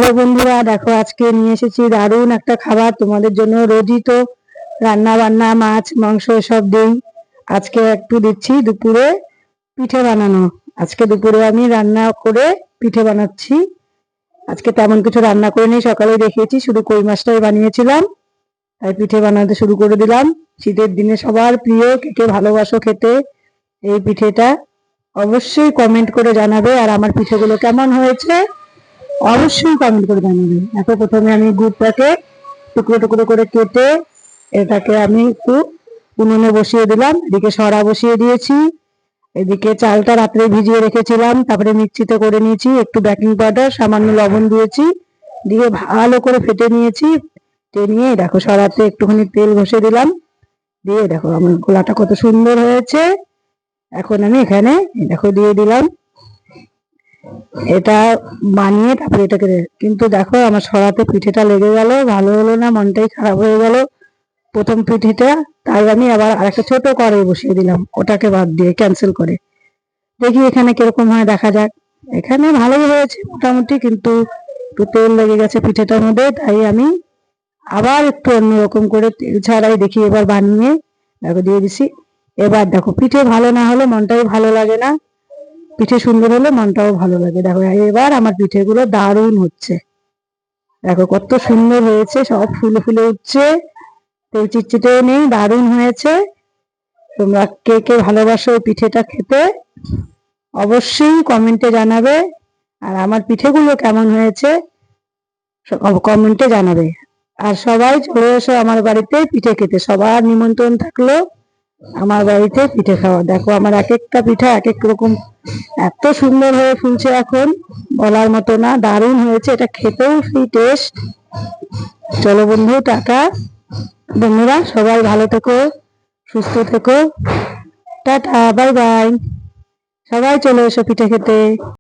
Hello বন্ধুরা, দেখো আজকে নিয়ে এসেছি দারুণ একটা খাবার তোমাদের জন্য। রোজই তো রান্না বান্না মাছ মাংস এসব দিই, আজকে একটু দিচ্ছি দুপুরে পিঠে বানানো। আজকে দুপুরে আমি রান্না করে পিঠে বানাচ্ছি। আজকে তেমন কিছু রান্না করে নিই, সকালে দেখিয়েছি শুধু কই মাছটাই বানিয়েছিলাম, তাই পিঠে বানাতে শুরু করে দিলাম। শীতের দিনে সবার প্রিয়, কে কে ভালোবাসো খেতে এই পিঠেটা অবশ্যই কমেন্ট করে জানাবে। আর আমার পিঠেগুলো কেমন হয়েছে অবশ্যই কমেন্ট করে জানাবেন। দেখো প্রথমে আমি গুড়টাকে টুকরো টুকরো করে কেটে এটাকে আমি একটু উনুনে বসিয়ে দিলাম। এদিকে সরা বসিয়ে দিয়েছি, এদিকে চালটা রাত্রে ভিজিয়ে রেখেছিলাম, তারপরে মিক্সিতে করে নিয়েছি, একটু বেকিং পাউডার সামান্য লবণ দিয়েছি, দিয়ে ভালো করে ফেটে নিয়েছি। নিয়ে দেখো সরাতে একটুখানি তেল ঘষে দিলাম, দিয়ে দেখো আমার গোলাটা কত সুন্দর হয়েছে। এখন আমি এখানে দেখো দিয়ে দিলাম এটা বানিয়ে, তারপরে এটাকে কিন্তু দেখো আমার সরাতে পিঠেটা লেগে গেল, ভালো হলো না, মনটাই খারাপ হয়ে গেল প্রথম পিঠেটা। তাই আমি আবার আরেকটা ছোট কড়াই বসিয়ে দিলাম, ওটাকে বাদ দিয়ে ক্যান্সেল করে দেখি এখানে কিরকম হয়, দেখা যাক। এখানে ভালোই হয়েছে মোটামুটি, কিন্তু একটু তেল লেগে গেছে পিঠেটার মধ্যে, তাই আমি আবার একটু অন্যরকম করে তেল ছাড়াই দেখি এবার বানিয়ে দেখো দিয়ে দিছি। এবার দেখো পিঠে ভালো না হলে মনটাই ভালো লাগে না, পিঠে সুন্দর হলে মনটাও ভালো লাগে। দেখো এবার আমার পিঠেগুলো দারুণ হচ্ছে, দেখো কত সুন্দর হয়েছে, সব ফুলে ফুলে উঠছে, তেল চিটচিটেও নেই, দারুণ হয়েছে। তোমরা কে কে ভালোবাসো পিঠেটা খেতে অবশ্যই কমেন্টে জানাবে। আর আমার পিঠেগুলো কেমন হয়েছে কমেন্টে জানাবে। আর সবাই চলে এসো আমার বাড়িতে পিঠে খেতে, সবার নিমন্ত্রণ থাকলো আমার বাড়িতে পিঠে খাওয়া। দেখো আমার এক একটা পিঠা এক এক রকম এত সুন্দর হয়ে ফুলছে, এখন বলার মতো না, দারুণ হয়েছে, এটা খেতেও সেই টেস্ট। চলো বন্ধু, টাটা। বন্ধুরা সবাই ভালো থেকো, সুস্থ থেকো, টাটা, বাই বাই। সবাই চলে এসো পিঠে খেতে।